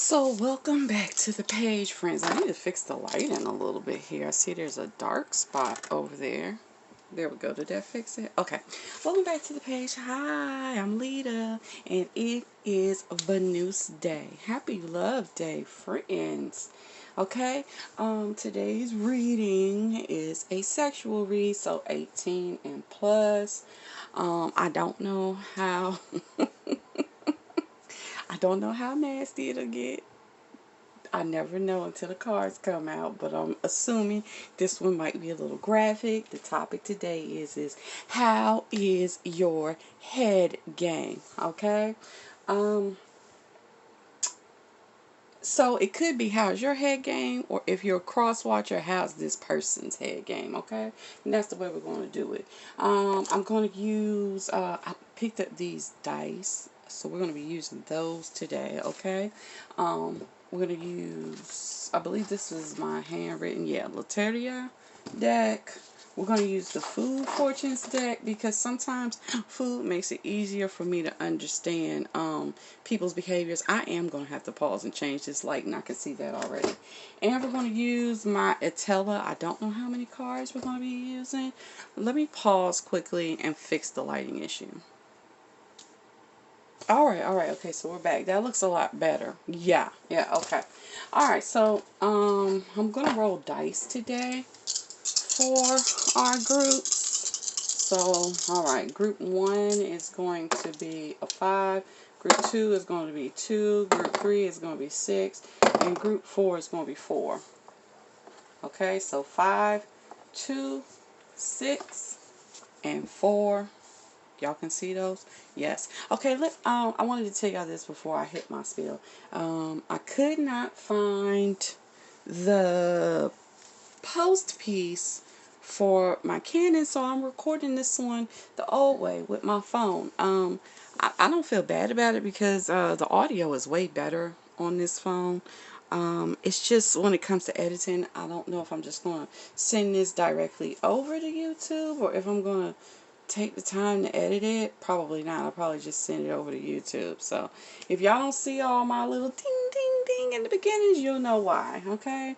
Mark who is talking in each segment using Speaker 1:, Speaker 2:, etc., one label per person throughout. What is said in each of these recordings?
Speaker 1: So welcome back to the page, friends. I need to fix the lighting a little bit here. I see there's a dark spot over there. There we go. Did that fix it? Okay. Welcome back to the page. Hi, I'm Lita, and it is Venus Day. Happy Love Day, friends. Okay. Today's reading is a sexual read, so 18 and plus. I don't know how. I don't know how nasty it'll get. I never know until the cards come out, but I'm assuming this one might be a little graphic. The topic today is how is your head game? Okay? Um so it could be how's your head game, or if you're a cross watcher, how's this person's head game, okay? And that's the way we're going to do it. I'm going to use I picked up these dice, so we're going to be using those today, okay? We're going to use, I believe this is my handwritten, Loteria deck. We're going to use the Food Fortunes deck because sometimes food makes it easier for me to understand people's behaviors. I am going to have to pause and change this light, and I can see that already. And we're going to use my Etella. I don't know how many cards we're going to be using. Let me pause quickly and fix the lighting issue. Alright, okay, so we're back. That looks a lot better. Yeah, okay. Alright, so I'm gonna roll dice today for our groups. So, alright, group 1 is going to be a 5, group 2 is going to be 2, group 3 is going to be 6, and group 4 is going to be 4. Okay, so 5, 2, 6, and 4. Y'all can see those? Yes. Okay, I wanted to tell y'all this before I hit my spiel. I could not find the post piece for my Canon, so I'm recording this one the old way with my phone. I don't feel bad about it because the audio is way better on this phone. It's just when it comes to editing, I don't know if I'm just going to send this directly over to YouTube or if I'm going to take the time to edit it. Probably not. I'll probably just send it over to YouTube. So if y'all don't see all my little ding ding ding in the beginnings, you'll know why. Okay.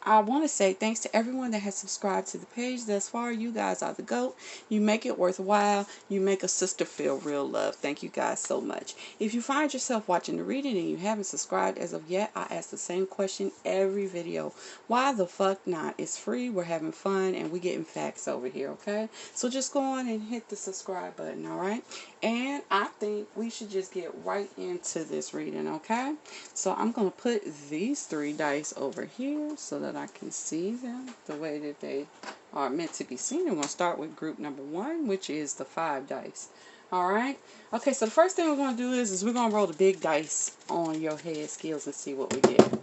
Speaker 1: I want to say thanks to everyone that has subscribed to the page thus far. You guys are the GOAT. You make it worthwhile. You make a sister feel real love. Thank you guys so much. If you find yourself watching the reading and you haven't subscribed as of yet, I ask the same question every video. Why the fuck not? It's free. We're having fun and we're getting facts over here, okay? So just go on and hit the subscribe button, alright? And I think we should just get right into this reading, okay? So I'm going to put these 3 dice over here so that I can see them the way that they are meant to be seen. And we're going to start with group number 1, which is the 5 dice. Alright? Okay, so the first thing we're going to do is we're going to roll the big dice on your head skills and see what we get.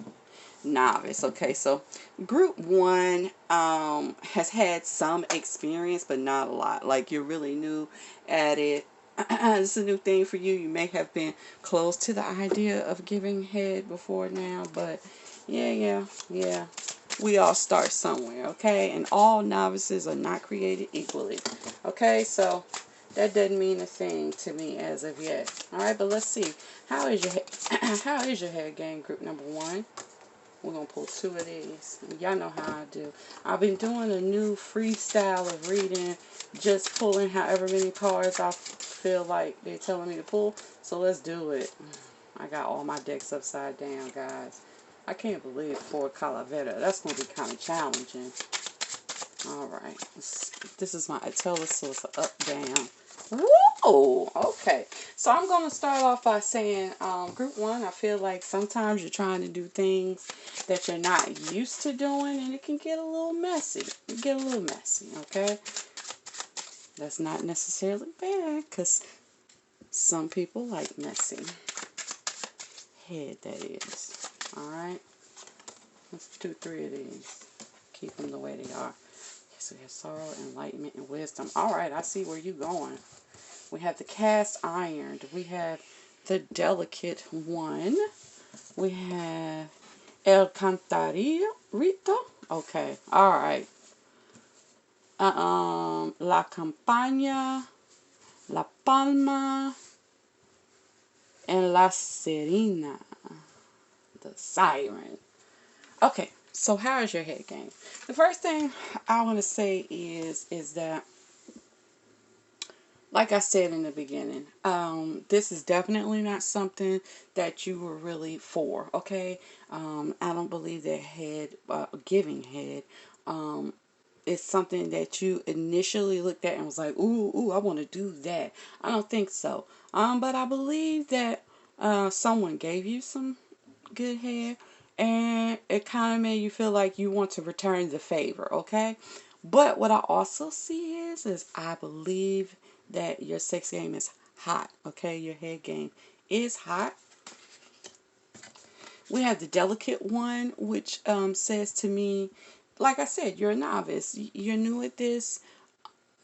Speaker 1: Novice. Okay, so group 1 has had some experience, but not a lot. Like, you're really new at it. This is a new thing for you. You may have been close to the idea of giving head before now, but yeah. We all start somewhere, okay? And all novices are not created equally. Okay, so that doesn't mean a thing to me as of yet. Alright, but let's see. How is your how is your head game, group number 1? We're going to pull 2 of these. Y'all know how I do. I've been doing a new freestyle of reading, just pulling however many cards I feel like they're telling me to pull. So let's do it. I got all my decks upside down, guys. I can't believe 4 Calavera. That's going to be kind of challenging. Alright. This is my Atella, so it's up, down. Whoa! Okay. So I'm going to start off by saying, group 1, I feel like sometimes you're trying to do things that you're not used to doing, and it can get a little messy. Okay? That's not necessarily bad, because some people like messy. Head, that is. Alright? Let's do 3 of these. Keep them the way they are. So we have sorrow, enlightenment, and wisdom. Alright, I see where you're going. We have the cast iron. We have the delicate one. We have el cantarito. Okay, alright. La campaña. La palma. and La Sirena, the siren. Okay, so how is your head game? The first thing I want to say is that, like I said in the beginning, this is definitely not something that you were really for. Okay, I don't believe that giving head, is something that you initially looked at and was like, ooh, I want to do that. I don't think so. But I believe that someone gave you some good head, and it kind of made you feel like you want to return the favor, okay? But what I also see is I believe that your sex game is hot, okay? Your head game is hot. We have the delicate one, which says to me, like I said, you're a novice. You're new at this.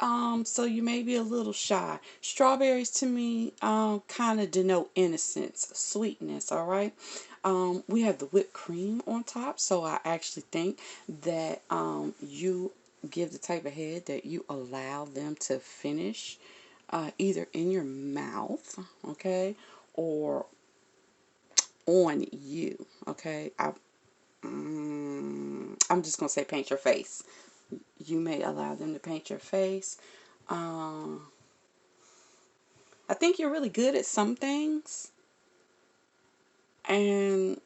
Speaker 1: So you may be a little shy. Strawberries to me kind of denote innocence, sweetness, all right? We have the whipped cream on top, so I actually think that you give the type of head that you allow them to finish either in your mouth, okay, or on you, okay? I'm just going to say paint your face. You may allow them to paint your face. Um, I think you're really good at some things. And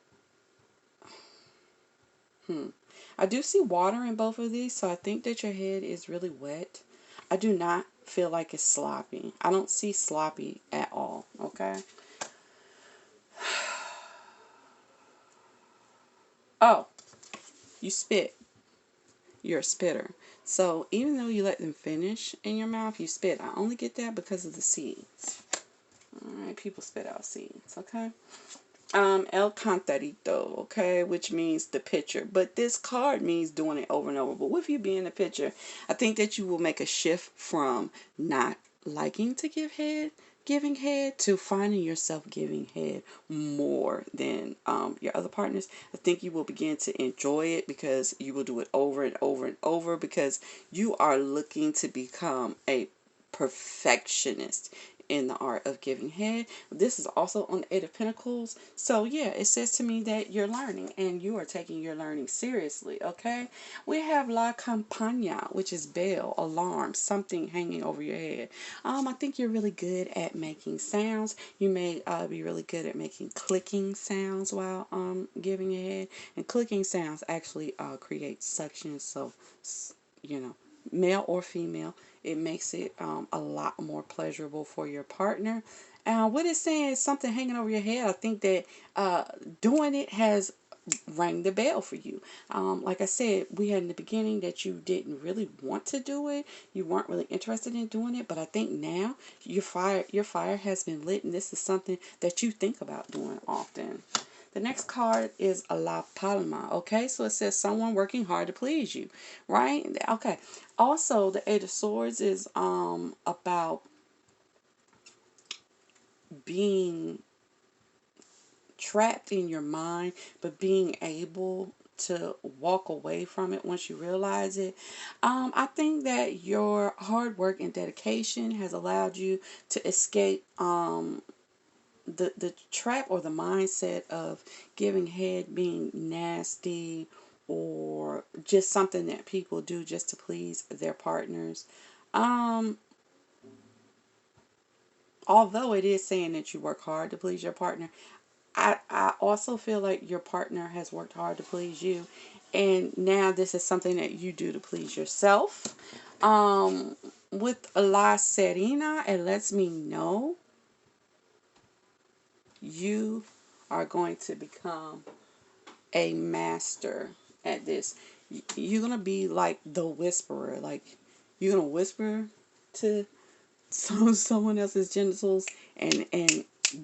Speaker 1: I do see water in both of these, so I think that your head is really wet. I do not feel like it's sloppy. I don't see sloppy at all, okay? Oh, you spit. You're a spitter. So even though you let them finish in your mouth, you spit. I only get that because of the seeds. Alright, people spit out seeds, okay? El Cantarito, okay, which means the pitcher. But this card means doing it over and over. But with you being a pitcher, I think that you will make a shift from not liking to giving head, to finding yourself giving head more than your other partners. I think you will begin to enjoy it because you will do it over and over and over because you are looking to become a perfectionist in the art of giving head. This is also on the Eight of Pentacles. So yeah, it says to me that you're learning and you are taking your learning seriously, okay? We have La Campana, which is bell, alarm, something hanging over your head. I think you're really good at making sounds. You may be really good at making clicking sounds while giving head. And clicking sounds actually create suction. So, you know, male or female, it makes it a lot more pleasurable for your partner. What it's saying is something hanging over your head. I think that doing it has rang the bell for you. Like I said, we had in the beginning that you didn't really want to do it. You weren't really interested in doing it. But I think now your fire has been lit, and this is something that you think about doing often. The next card is a La Palma. Okay, so it says someone working hard to please you, right? Okay. Also, the Eight of Swords is about being trapped in your mind, but being able to walk away from it once you realize it. I think that your hard work and dedication has allowed you to escape the trap or the mindset of giving head being nasty or just something that people do just to please their partners. Um, Although it is saying that you work hard to please your partner, I also feel like your partner has worked hard to please you. And now this is something that you do to please yourself. With La Serena, it lets me know you are going to become a master at this. You're going to be like the whisperer. Like, you're going to whisper to someone else's genitals, and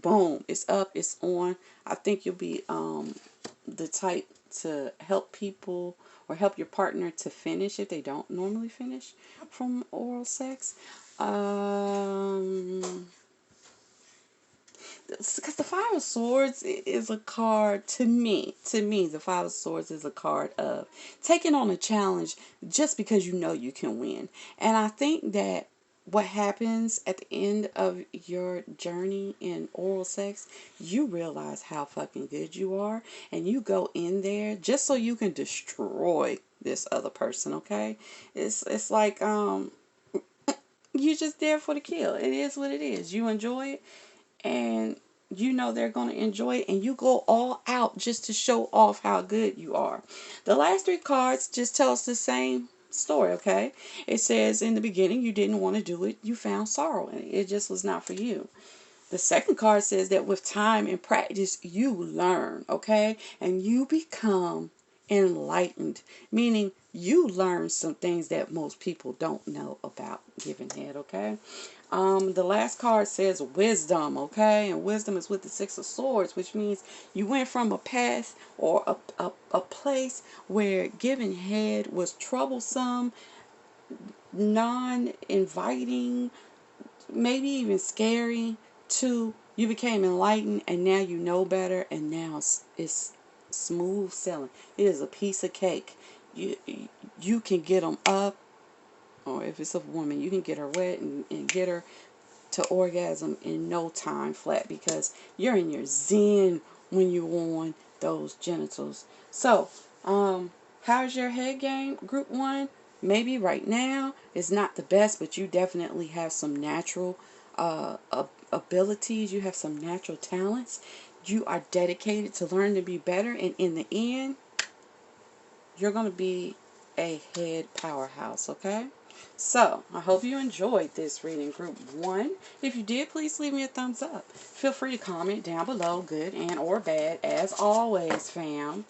Speaker 1: boom, it's up, it's on. I think you'll be the type to help people or help your partner to finish if they don't normally finish from oral sex. Because the Five of Swords is a card, to me, the Five of Swords is a card of taking on a challenge just because you know you can win. And I think that what happens at the end of your journey in oral sex, you realize how fucking good you are, and you go in there just so you can destroy this other person, okay? It's like you're just there for the kill. It is what it is. You enjoy it, and you know they're going to enjoy it, and you go all out just to show off how good you are. The last three cards just tell us the same story, okay? It says in the beginning you didn't want to do it, you found sorrow in it. It just was not for you. The second card says that with time and practice you learn, okay? And you become enlightened, meaning you learn some things that most people don't know about giving head, okay? The last card says wisdom, okay? And wisdom is with the Six of Swords, which means you went from a path or a place where giving head was troublesome, non-inviting, maybe even scary, to you became enlightened and now you know better, and now it's smooth sailing. It is a piece of cake. You can get them up, or if it's a woman, you can get her wet and get her to orgasm in no time flat, because you're in your zen when you on those genitals. So, how's your head game, group 1? Maybe right now is not the best, but you definitely have some natural abilities. You have some natural talents. You are dedicated to learn to be better, and in the end, you're going to be a head powerhouse, okay? So, I hope you enjoyed this reading, group 1. If you did, please leave me a thumbs up. Feel free to comment down below, good and or bad, as always, fam.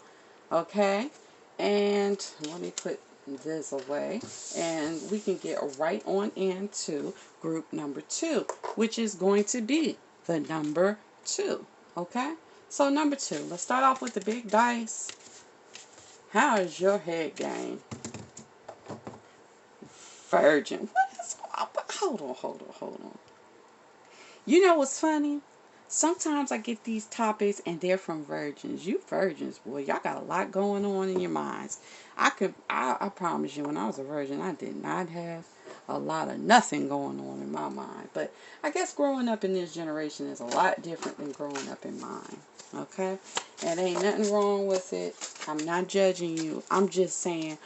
Speaker 1: Okay? And let me put this away, and we can get right on into group number 2, which is going to be the number 2. Okay? So, number 2, let's start off with the big dice. How is your head game? Virgin. What is... Hold on. You know what's funny? Sometimes I get these topics and they're from virgins. You virgins, boy, y'all got a lot going on in your minds. I promise you, when I was a virgin, I did not have a lot of nothing going on in my mind. But I guess growing up in this generation is a lot different than growing up in mine. Okay? And ain't nothing wrong with it. I'm not judging you. I'm just saying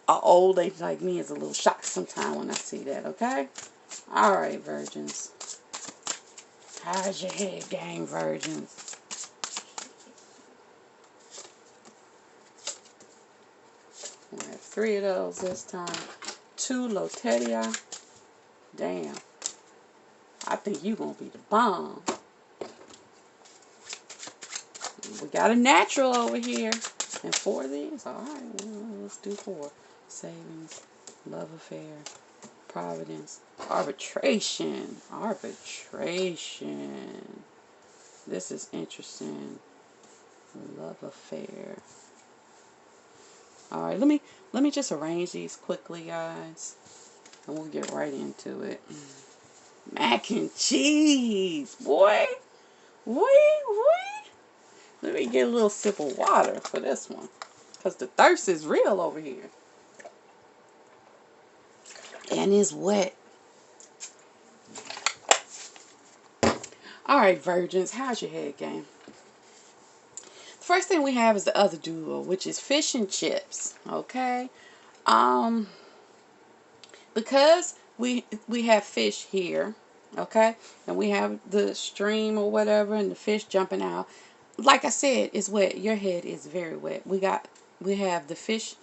Speaker 1: an old lady like me is a little shocked sometimes when I see that, okay? Alright, virgins. How's your head game, virgins? We have 3 of those this time. 2 Loteria. Damn. I think you gonna be the bomb. We got a natural over here. And 4 of these? Alright, let's do 4. Savings, love affair, providence, arbitration. This is interesting. Love affair. Alright, let me just arrange these quickly, guys. And we'll get right into it. Mac and cheese. Boy. Let me get a little sip of water for this one, because the thirst is real over here. And it's wet. Alright, virgins, how's your head game? The first thing we have is the other duo, which is fish and chips. Okay? Because we have fish here, okay? And we have the stream or whatever, and the fish jumping out. Like I said, it's wet. Your head is very wet. We have the fish.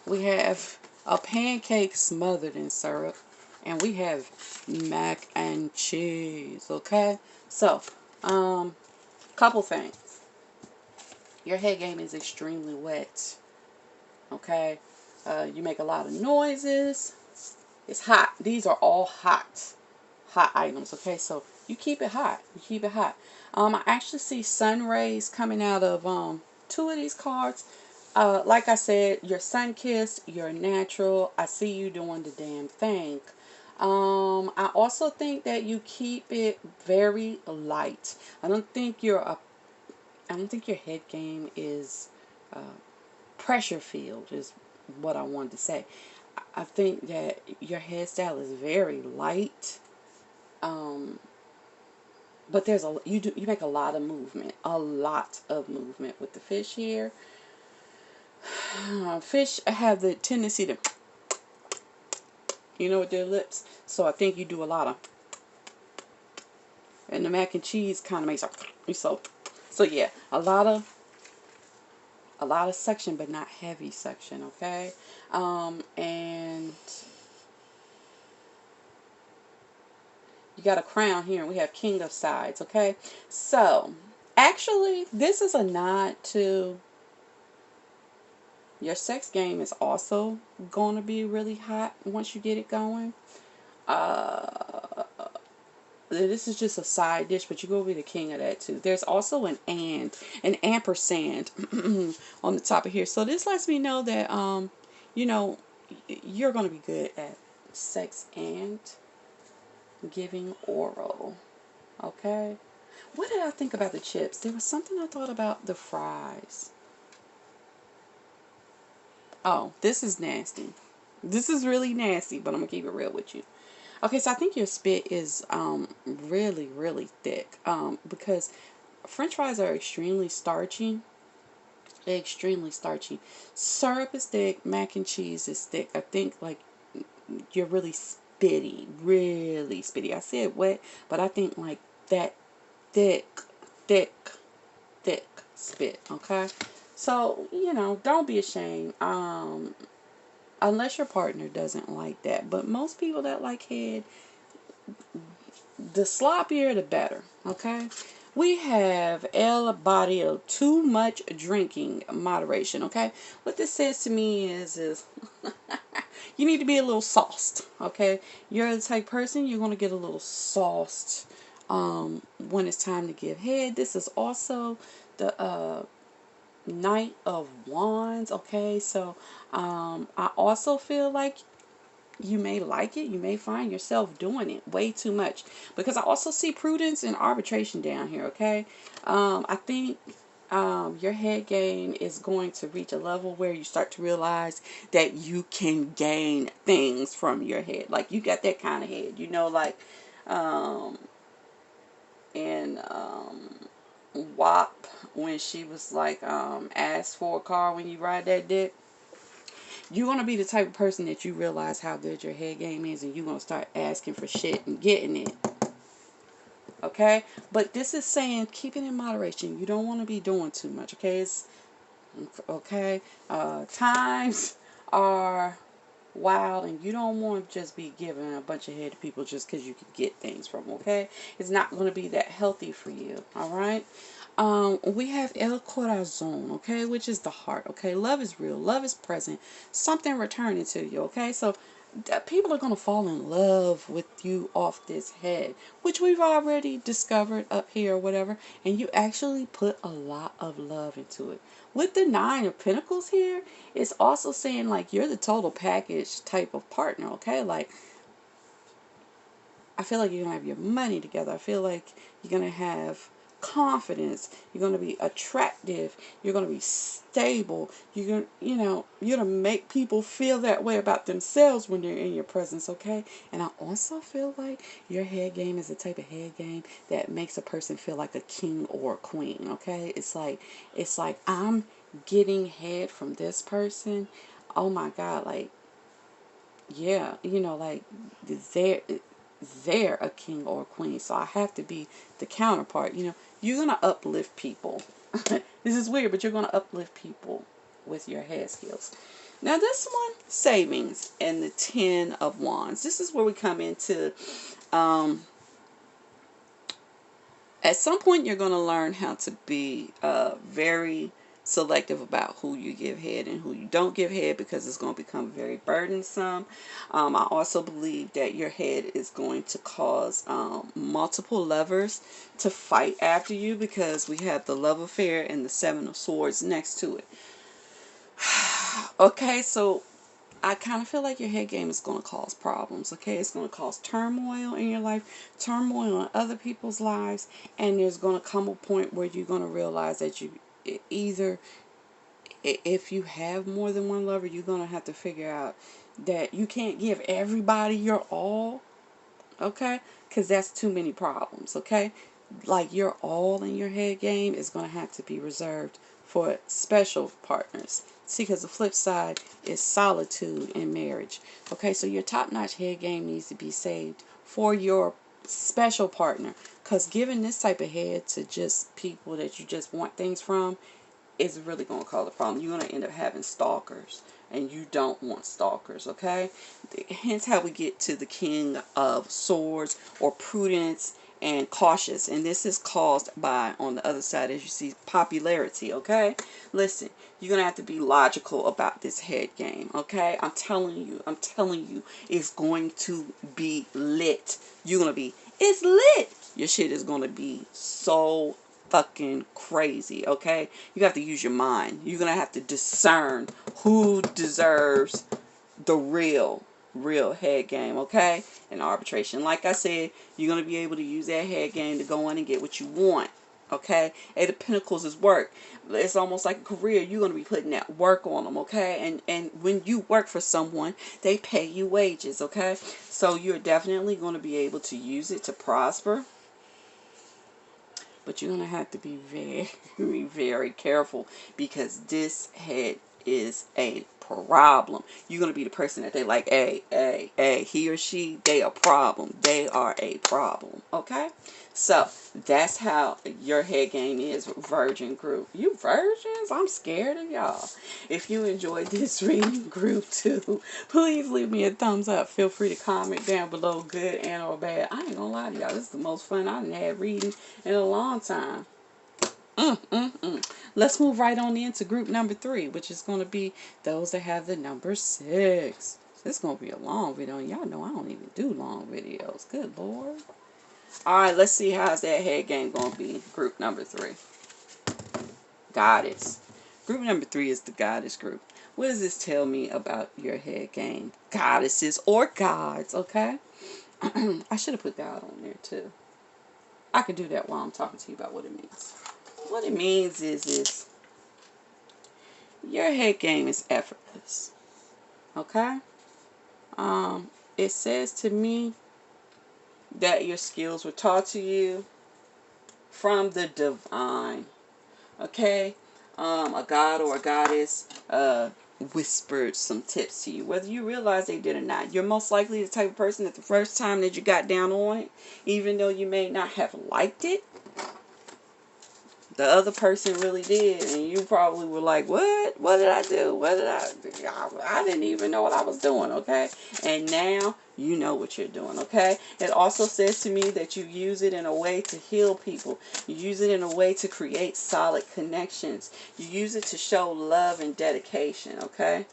Speaker 1: We have a pancake smothered in syrup, and we have mac and cheese. Okay, so couple things. Your head game is extremely wet. Okay, you make a lot of noises. It's hot. These are all hot items. Okay, so you keep it hot. I actually see sun rays coming out of 2 of these cards. Like I said, you're sun-kissed, you're natural. I see you doing the damn thing. I also think that you keep it very light. I don't think your head game is pressure filled, is what I wanted to say. I think that your hairstyle is very light. Um, but you make a lot of movement, with the fish here. Fish have the tendency to, with their lips. So I think you do a lot of, and the mac and cheese kind of makes so yeah, a lot of suction, but not heavy suction. Okay, and you got a crown here, and we have king of sides. Okay, so actually, this is a nod to your sex game is also going to be really hot once you get it going. Uh, this is just a side dish, but you're going to be the king of that too. There's also an ampersand on the top of here. So this lets me know that, you know, you're going to be good at sex and giving oral. Okay? What did I think about the chips? There was something I thought about the fries. Oh, this is nasty. This is really nasty, but I'm going to keep it real with you. Okay, so I think your spit is really, really thick because French fries are extremely starchy. Extremely starchy. Syrup is thick. Mac and cheese is thick. I think like you're really spitty. Really spitty. I said wet, but I think like that thick, thick, thick spit. Okay? So, don't be ashamed. Unless your partner doesn't like that. But most people that like head, the sloppier the better, okay? We have El Barrio, too much drinking, moderation, okay? What this says to me is you need to be a little sauced, okay? You're the type of person, you're going to get a little sauced when it's time to give head. This is also the Knight of Wands, okay? So I also feel like you may like it. You may find yourself doing it way too much. Because I also see prudence and arbitration down here, okay? I think your head game is going to reach a level where you start to realize that you can gain things from your head. Like, you got that kind of head. Like, in WAP, when she was like, asked for a car when you ride that dick. You're going to be the type of person that you realize how good your head game is, and you're going to start asking for shit and getting it. Okay? But this is saying keep it in moderation. You don't want to be doing too much. Okay? Okay? Times are wild, and you don't want to just be giving a bunch of head to people just because you can get things from them. Okay? It's not going to be that healthy for you. Alright? We have El Corazon, okay, which is the heart, okay. Love is real, love is present, something returning to you, okay. So people are going to fall in love with you off this head, which we've already discovered up here or whatever, and you actually put a lot of love into it. With the 9 of Pentacles here, it's also saying like you're the total package type of partner, okay. Like, I feel like you're going to have your money together. I feel like you're going to have confidence. You're going to be attractive. You're going to be stable. You're going to, you're going to make people feel that way about themselves when they're in your presence, okay? And I also feel like your head game is the type of head game that makes a person feel like a king or a queen, okay? It's like I'm getting head from this person. Oh my God, like, yeah, like they're they're a king or a queen, so I have to be the counterpart. You're gonna uplift people. This is weird, but you're gonna uplift people with your head skills. Now this one, savings and the 10 of Wands. This is where we come into at some point you're going to learn how to be very selective about who you give head and who you don't give head, because it's going to become very burdensome. I also believe that your head is going to cause multiple lovers to fight after you, because we have the love affair and the 7 of Swords next to it. Okay, so I kind of feel like your head game is going to cause problems, okay? It's going to cause turmoil in your life, turmoil in other people's lives, and there's going to come a point where you're going to realize that you either, if you have more than one lover, you're going to have to figure out, that you can't give everybody your all, okay? Because that's too many problems, okay? Like your all in your head game is going to have to be reserved for special partners. See, because the flip side is solitude in marriage. Okay, so your top-notch head game needs to be saved for your special partner. Because giving this type of head to just people that you just want things from is really going to cause a problem. You're going to end up having stalkers, and you don't want stalkers, okay? Hence how we get to the King of Swords, or prudence and cautious. And this is caused by, on the other side, as you see, popularity, okay? Listen, you're going to have to be logical about this head game, okay? I'm telling you, it's going to be lit. You're going to be, it's lit. Your shit is going to be so fucking crazy, okay? You have to use your mind. You're going to have to discern who deserves the real head game, okay? In arbitration. Like I said, you're going to be able to use that head game to go in and get what you want, okay? Eight of Pentacles is work. It's almost like a career. You're going to be putting that work on them, okay? And when you work for someone, they pay you wages, okay? So you're definitely going to be able to use it to prosper. But you're going to have to be very, very careful, because this head is a problem. You're going to be the person that they like, hey, he or she, they a problem. They are a problem. Okay? So, that's how your head game is, Virgin group. You virgins? I'm scared of y'all. If you enjoyed this reading, group 2, please leave me a thumbs up. Feel free to comment down below, good and or bad. I ain't gonna lie to y'all. This is the most fun I've had reading in a long time. Let's move right on into group number 3, which is going to be those that have the number 6. This is going to be a long video. Y'all know I don't even do long videos. Good Lord. Alright, let's see how's that head game going to be. Group number 3. Goddess. Group number 3 is the Goddess group. What does this tell me about your head game? Goddesses or gods, okay? I should have put God on there too. I could do that while I'm talking to you about what it means. What it means is your head game is effortless. Okay? It says to me that your skills were taught to you from the divine. Okay? A god or a goddess whispered some tips to you. Whether you realize they did or not. You're most likely the type of person that the first time that you got down on it, even though you may not have liked it, the other person really did, and you probably were like, what did I do? What did I do? I didn't even know what I was doing, okay? And now you know what you're doing, okay? It also says to me that you use it in a way to heal people. You use it in a way to create solid connections. You use it to show love and dedication, okay?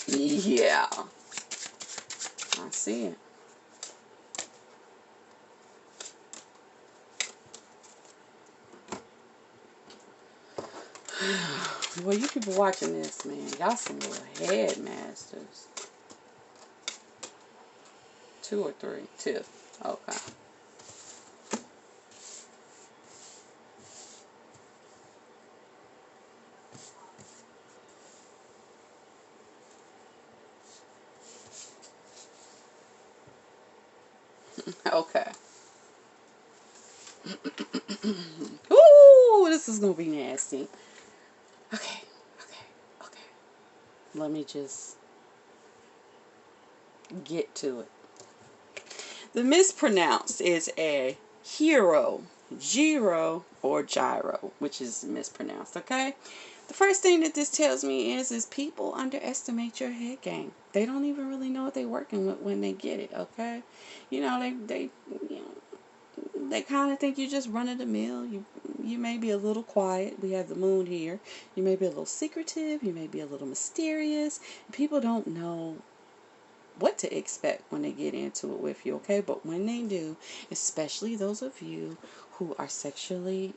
Speaker 1: Yeah. I see it. Well, you people watching this, man, y'all some little headmasters. 2 or 3? 2. Okay. Okay. Ooh, this is going to be nasty. Okay. Let me just get to it. The mispronounced is a hero, gyro, or gyro, which is mispronounced, okay? The first thing that this tells me is people underestimate your head game. They don't even really know what they're working with when they get it, okay? You know, they kind of think you're just running the mill. You may be a little quiet. We have the moon here. You may be a little secretive. You may be a little mysterious. People don't know what to expect when they get into it with you, okay? But when they do, especially those of you who are sexually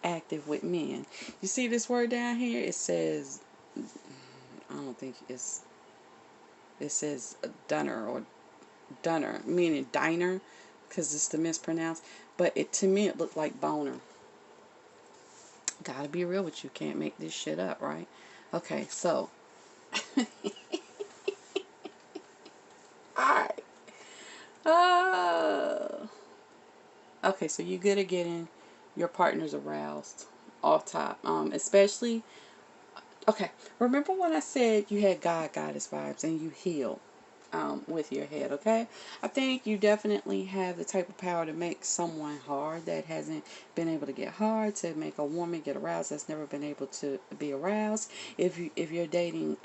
Speaker 1: active with men, you see this word down here? It says, I don't think it says dunner or dunner, meaning diner, because it's the mispronounced. But to me, it looked like boner. Gotta be real with you. Can't make this shit up, right? Okay, so. Alright. Uh, okay, so you're good at getting your partners aroused off top. Especially. Okay, remember when I said you had God Goddess vibes and you heal with your head, okay? I think you definitely have the type of power to make someone hard that hasn't been able to get hard, to make a woman get aroused that's never been able to be aroused. If you're dating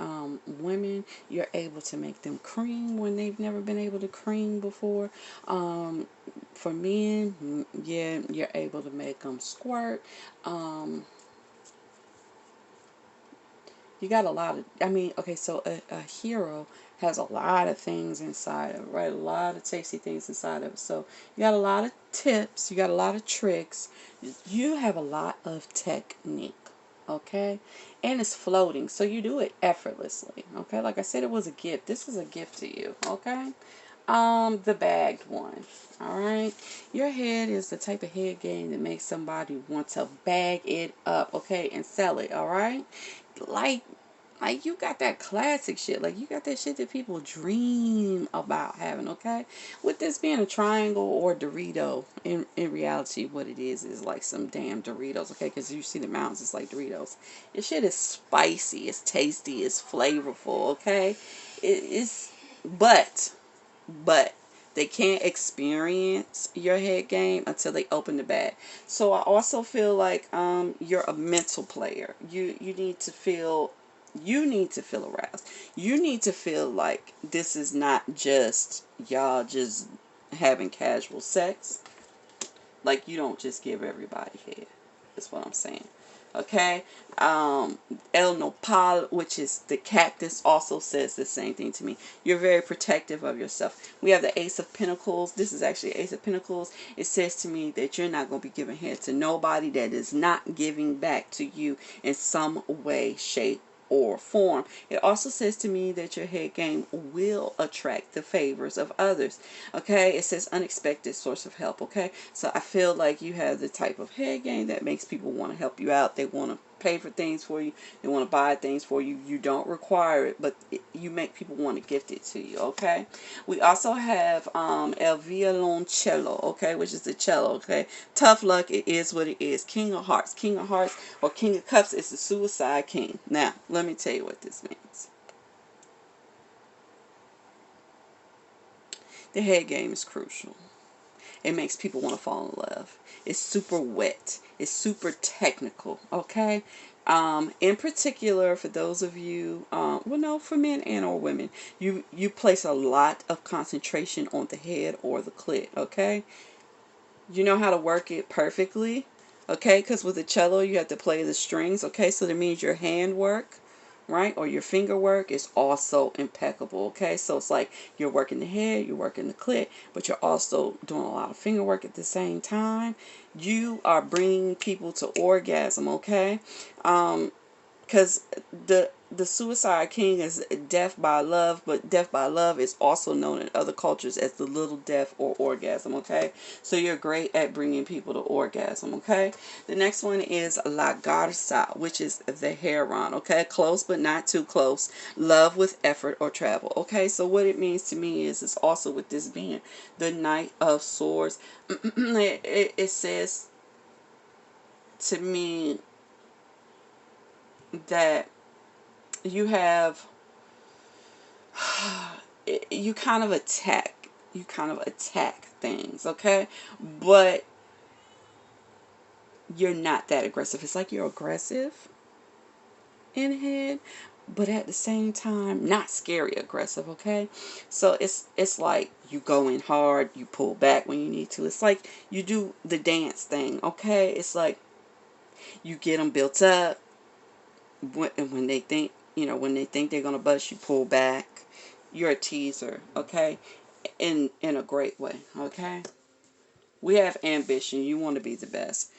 Speaker 1: women, you're able to make them cream when they've never been able to cream before. For men, yeah, you're able to make them squirt. You got a lot of, I mean, okay, so a hero has a lot of things inside of it, right? A lot of tasty things inside of it. So you got a lot of tips, you got a lot of tricks, you have a lot of technique, okay? And it's floating, so you do it effortlessly, okay? Like I said, it was a gift. This is a gift to you, okay? The bagged one. All right. Your head is the type of head game that makes somebody want to bag it up, okay, and sell it, all right? Like like you got that classic shit. Like you got that shit that people dream about having, okay? With this being a triangle or Dorito, in reality what it is like some damn Doritos, okay? Because you see the mountains, it's like Doritos. This shit is spicy, it's tasty, it's flavorful, okay? It's but they can't experience your head game until they open the bag. So I also feel like you're a mental player. You need to feel aroused. You need to feel like this is not just y'all just having casual sex. Like you don't just give everybody head. That's what I'm saying. Okay. El Nopal, which is the cactus, also says the same thing to me. You're very protective of yourself. We have the Ace of Pentacles. This is actually Ace of Pentacles. It says to me that you're not going to be giving head to nobody that is not giving back to you in some way, shape, or form. It also says to me that your head game will attract the favors of others. Okay, it says unexpected source of help. Okay, so I feel like you have the type of head game that makes people want to help you out. They want to pay for things for you. They want to buy things for you. You don't require it, but you make people want to gift it to you. Okay, we also have El Violoncello. Okay, which is the cello. Okay, tough luck. It is what it is. King of Hearts. King of Hearts or King of Cups is the suicide king. Now, let me tell you what this means. The head game is crucial. It makes people want to fall in love. It's super wet. It's super technical. Okay. In particular, for those of you, well, no, for men and or women, you place a lot of concentration on the head or the clit. Okay. You know how to work it perfectly. Okay, because with the cello you have to play the strings. Okay, so that means your hand work, right, or your finger work is also impeccable. Okay, so it's like you're working the head, you're working the clit, but you're also doing a lot of finger work at the same time. You are bringing people to orgasm. Okay, because the suicide king is death by love, but death by love is also known in other cultures as the little death or orgasm. Okay, so you're great at bringing people to orgasm. Okay, the next one is La Garza, which is the heron. Okay, close but not too close. Love with effort or travel. Okay, so what it means to me is it's also with this being the Knight of Swords. It says to me that you have you kind of attack things, okay, but you're not that aggressive. It's like you're aggressive in head, but at the same time not scary aggressive. Okay, so it's like you go in hard, you pull back when you need to. It's like you do the dance thing. Okay, it's like you get them built up when they think, when they think they're gonna bust, you pull back. You're a teaser. Okay, in a great way. Okay, we have ambition. You want to be the best.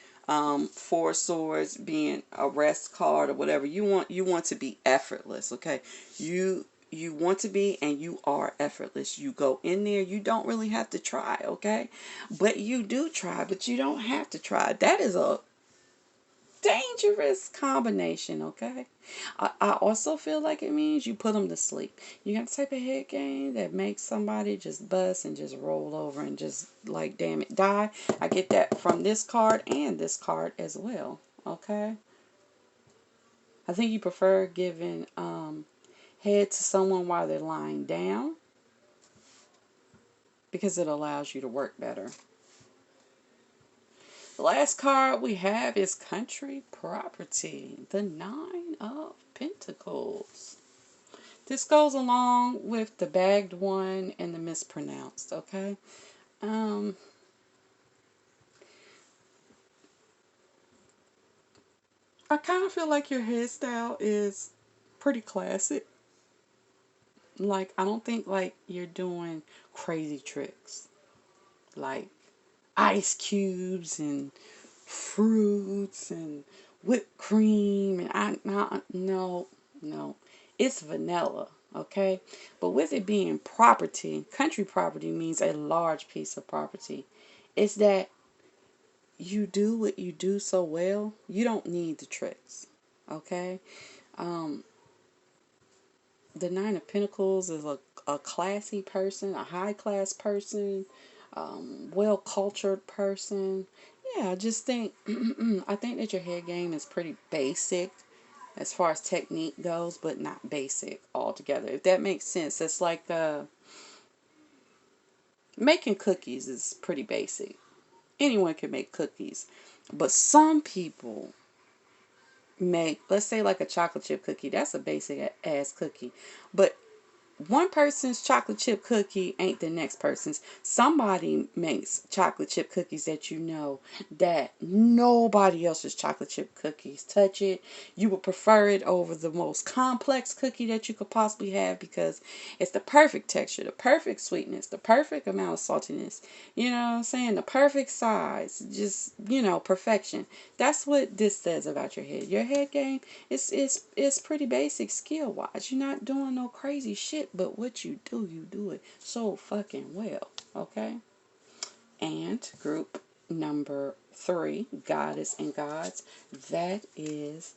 Speaker 1: Four swords being a rest card or whatever. You want to be effortless. Okay, you want to be, and you are effortless. You go in there, you don't really have to try. Okay, but you do try, but you don't have to try. dangerous combination, okay? I also feel like it means you put them to sleep. You got the type of head game that makes somebody just bust and just roll over and just like, damn it, die. I get that from this card and this card as well, okay? I think you prefer giving head to someone while they're lying down because it allows you to work better. The last card we have is Country Property, the Nine of Pentacles. This goes along with the bagged one and the mispronounced, okay? I kind of feel like your hairstyle is pretty classic. Like, I don't think like you're doing crazy tricks. Like ice cubes and fruits and whipped cream and no, it's vanilla, okay? But with it being property, country property means a large piece of property. It's that you do what you do so well, you don't need the tricks, okay? The Nine of Pentacles is a classy person, a high class person, well cultured person. Yeah, I just think I think that your head game is pretty basic as far as technique goes, but not basic altogether. If that makes sense, it's like making cookies is pretty basic. Anyone can make cookies, but some people make, let's say, like a chocolate chip cookie. That's a basic ass cookie, but one person's chocolate chip cookie ain't the next person's. Somebody makes chocolate chip cookies that you know that nobody else's chocolate chip cookies touch it. You would prefer it over the most complex cookie that you could possibly have because it's the perfect texture, the perfect sweetness, the perfect amount of saltiness. You know what I'm saying? The perfect size. Just, perfection. That's what this says about your head. Your head game is pretty basic skill wise. You're not doing no crazy shit, but what you do it so fucking well. Okay? And group number 3, Goddess and Gods. That is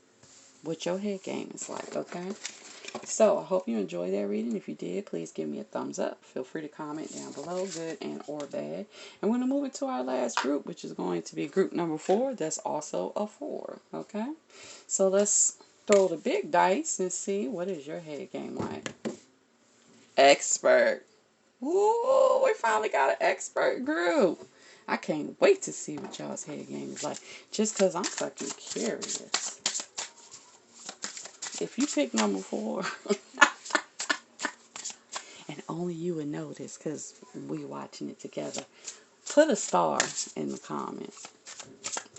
Speaker 1: what your head game is like, okay? So I hope you enjoyed that reading. If you did, please give me a thumbs up. Feel free to comment down below, good and or bad. And we're going to move into our last group, which is going to be group number 4. That's also a 4. Okay? So let's throw the big dice and see what is your head game like. Expert. Ooh, we finally got an expert group. I can't wait to see what y'all's head game is like. Just because I'm fucking curious. If you pick number 4... and only you would know this because we watching it together. Put a star in the comments.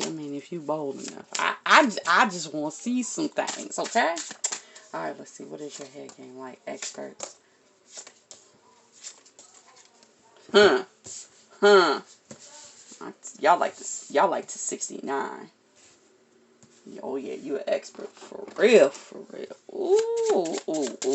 Speaker 1: I mean, if you bold enough. I just want to see some things, okay? Alright, let's see. What is your head game like, experts? Huh. Y'all like this. Y'all like to 69. Oh yeah, you an expert for real, for real. Ooh.